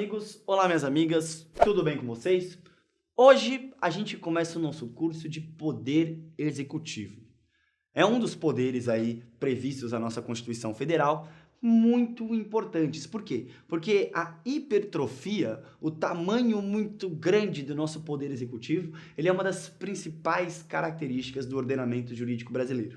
amigos, olá minhas amigas, tudo bem com vocês? Hoje a gente começa o nosso curso de Poder Executivo. É um dos poderes aí previstos na nossa Constituição Federal, muito importantes. Por quê? Porque a hipertrofia, o tamanho muito grande do nosso Poder Executivo, ele é uma das principais características do ordenamento jurídico brasileiro.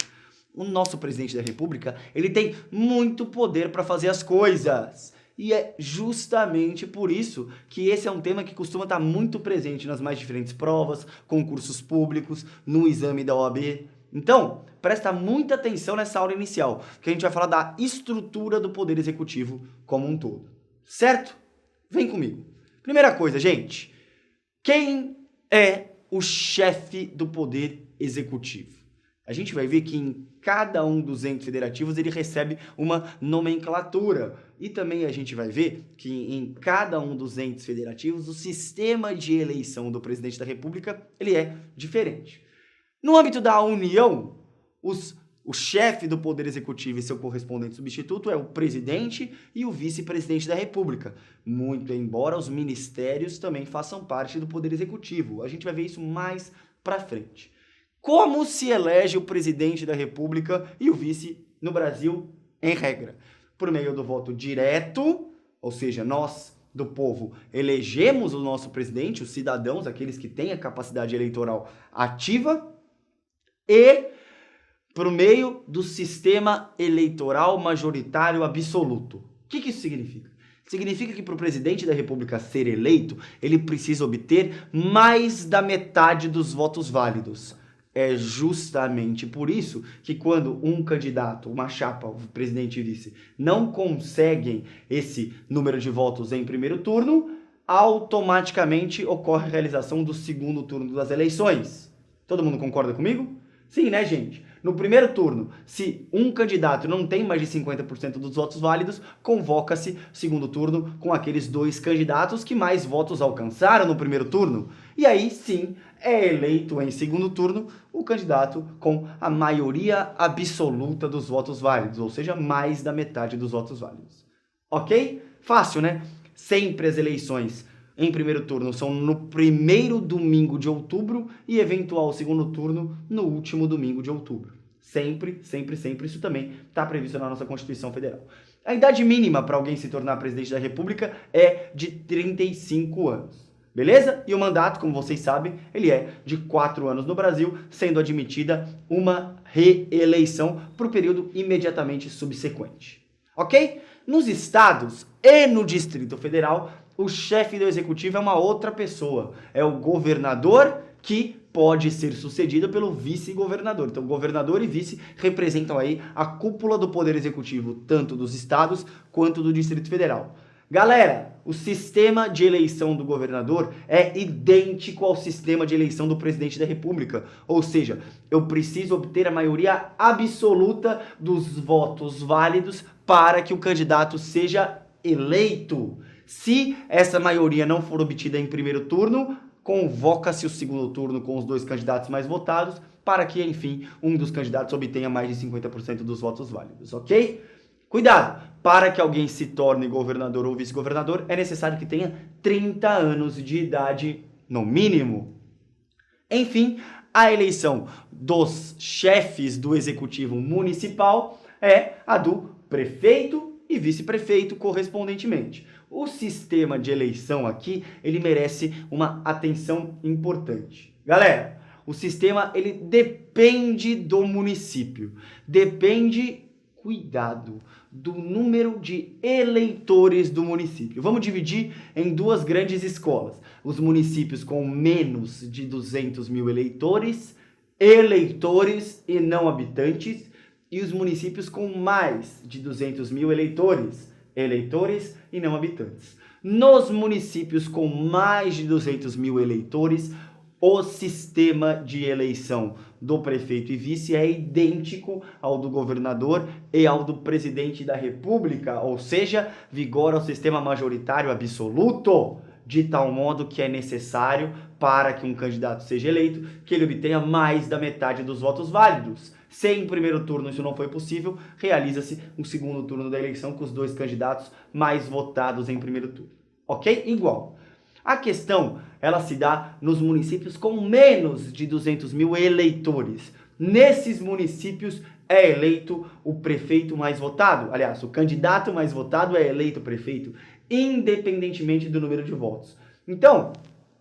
O nosso presidente da República, ele tem muito poder para fazer as coisas. E é justamente por isso que esse é um tema que costuma estar muito presente nas mais diferentes provas, concursos públicos, no exame da OAB. Então, presta muita atenção nessa aula inicial, que a gente vai falar da estrutura do Poder Executivo como um todo. Certo? Vem comigo. Primeira coisa, gente. Quem é o chefe do Poder Executivo? A gente vai ver que em cada um dos entes federativos ele recebe uma nomenclatura. E também a gente vai ver que em cada um dos entes federativos o sistema de eleição do presidente da República ele é diferente. No âmbito da União, o chefe do Poder Executivo e seu correspondente substituto é o presidente e o vice-presidente da República. Muito embora os ministérios também façam parte do Poder Executivo. A gente vai ver isso mais pra frente. Como se elege o presidente da República e o vice no Brasil, em regra? Por meio do voto direto, ou seja, nós, do povo, elegemos o nosso presidente, os cidadãos, aqueles que têm a capacidade eleitoral ativa, e por meio do sistema eleitoral majoritário absoluto. O que isso significa? Significa que para o presidente da República ser eleito, ele precisa obter mais da metade dos votos válidos. É justamente por isso que quando um candidato, uma chapa, o presidente disse, não conseguem esse número de votos em primeiro turno, automaticamente ocorre a realização do segundo turno das eleições. Todo mundo concorda comigo? Sim, né, gente? No primeiro turno, se um candidato não tem mais de 50% dos votos válidos, convoca-se segundo turno com aqueles dois candidatos que mais votos alcançaram no primeiro turno. E aí, sim, é eleito em segundo turno o candidato com a maioria absoluta dos votos válidos, ou seja, mais da metade dos votos válidos. Ok? Fácil, né? Sempre as eleições em primeiro turno são no primeiro domingo de outubro e eventual segundo turno no último domingo de outubro. Sempre, sempre, sempre. Isso também está previsto na nossa Constituição Federal. A idade mínima para alguém se tornar presidente da República é de 35 anos. Beleza? E o mandato, como vocês sabem, ele é de 4 anos no Brasil, sendo admitida uma reeleição para o período imediatamente subsequente. Ok? Nos estados e no Distrito Federal, o chefe do executivo é uma outra pessoa. É o governador que pode ser sucedido pelo vice-governador. Então, governador e vice representam aí a cúpula do poder executivo, tanto dos estados quanto do Distrito Federal. Galera, o sistema de eleição do governador é idêntico ao sistema de eleição do presidente da República. Ou seja, eu preciso obter a maioria absoluta dos votos válidos para que o candidato seja eleito. Se essa maioria não for obtida em primeiro turno, convoca-se o segundo turno com os dois candidatos mais votados para que, enfim, um dos candidatos obtenha mais de 50% dos votos válidos, ok? Cuidado! Para que alguém se torne governador ou vice-governador, é necessário que tenha 30 anos de idade, no mínimo. Enfim, a eleição dos chefes do executivo municipal é a do prefeito e vice-prefeito correspondentemente. O sistema de eleição aqui, ele merece uma atenção importante. Galera, o sistema, ele depende do município. Depende, cuidado, do número de eleitores do município. Vamos dividir em duas grandes escolas. Os municípios com menos de 200 mil eleitores e não habitantes, e os municípios com mais de 200 mil eleitores e não habitantes. Nos municípios com mais de 200 mil eleitores, o sistema de eleição do prefeito e vice é idêntico ao do governador e ao do presidente da República, ou seja, vigora o sistema majoritário absoluto, de tal modo que é necessário, para que um candidato seja eleito, que ele obtenha mais da metade dos votos válidos. Se em primeiro turno isso não foi possível, realiza-se um segundo turno da eleição com os dois candidatos mais votados em primeiro turno. ok? Igual. A questão, ela se dá nos municípios com menos de 200 mil eleitores. Nesses municípios é eleito o prefeito mais votado. Aliás, o candidato mais votado é eleito prefeito, independentemente do número de votos. Então,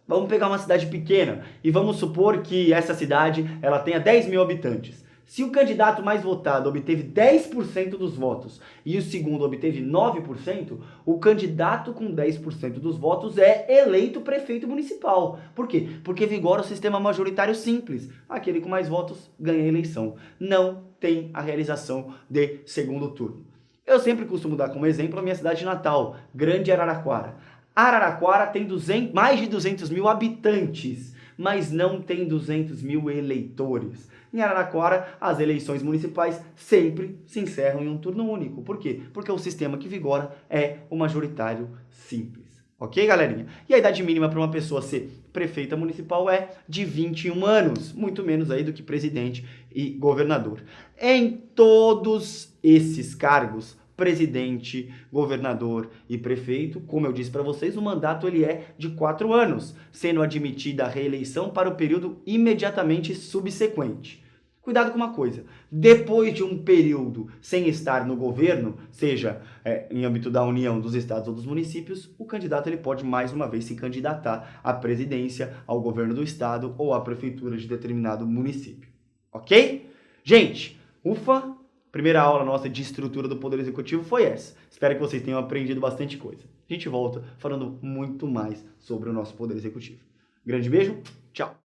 vamos pegar uma cidade pequena e vamos supor que essa cidade ela tenha 10 mil habitantes. Se o candidato mais votado obteve 10% dos votos e o segundo obteve 9%, o candidato com 10% dos votos é eleito prefeito municipal. Por quê? Porque vigora o sistema majoritário simples. Aquele com mais votos ganha a eleição. Não tem a realização de segundo turno. Eu sempre costumo dar como exemplo a minha cidade natal, Grande Araraquara. Araraquara tem mais de 200 mil habitantes, mas não tem 200 mil eleitores. Em Araraquara, as eleições municipais sempre se encerram em um turno único. Por quê? Porque o sistema que vigora é o majoritário simples. Ok, galerinha? E a idade mínima para uma pessoa ser prefeita municipal é de 21 anos, muito menos aí do que presidente e governador. Em todos esses cargos, presidente, governador e prefeito, como eu disse para vocês, o mandato ele é de 4 anos, sendo admitida a reeleição para o período imediatamente subsequente. Cuidado com uma coisa, depois de um período sem estar no governo, seja em âmbito da União, dos estados ou dos municípios, o candidato ele pode mais uma vez se candidatar à presidência, ao governo do estado ou à prefeitura de determinado município. Ok? Gente, ufa! Primeira aula nossa de estrutura do Poder Executivo foi essa. Espero que vocês tenham aprendido bastante coisa. A gente volta falando muito mais sobre o nosso Poder Executivo. Grande beijo, tchau!